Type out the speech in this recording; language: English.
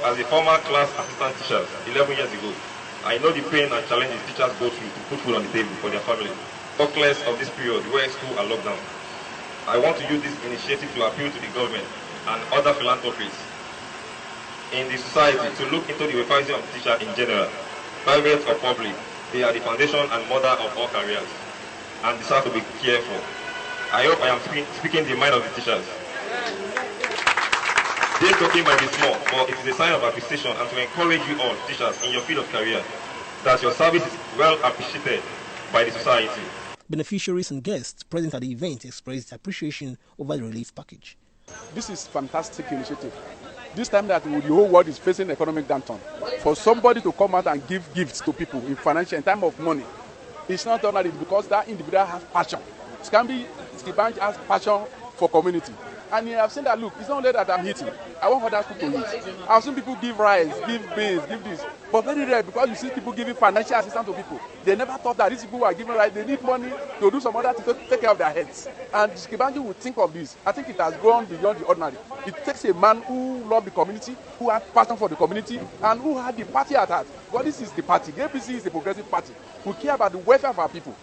As a former class assistant teacher 11 years ago, I know the pain and challenges teachers go through to put food on the table for their family, talk less of this period where school are locked down. I want to use this initiative to appeal to the government and other philanthropists in the society to look into the welfare of teachers in general, private or public. They are the foundation and mother of all careers and deserve to be cared for. I hope I am speaking the mind of the teachers. This token might be small, but it is a sign of appreciation and to encourage you all, teachers, in your field of career, that your service is well appreciated by the society. Beneficiaries and guests present at the event expressed appreciation over the relief package. This is a fantastic initiative. This time that the whole world is facing economic downturn, for somebody to come out and give gifts to people in time of money, it's not ordinary because that individual has passion. Skibanji has passion for community. And you have seen that, look, it's not only that I'm eating. I want other people to eat. I've seen people give rice, give beans, give this. But very rare because you see people giving financial assistance to people. They never thought that these people who are giving rice, they need money to do some other things to take care of their heads. And Skibanji will think of this. I think it has gone beyond the ordinary. It takes a man who loves the community, who has passion for the community, and who had the party at heart. Well, this is the party. The APC is the progressive party. We care about the welfare of our people.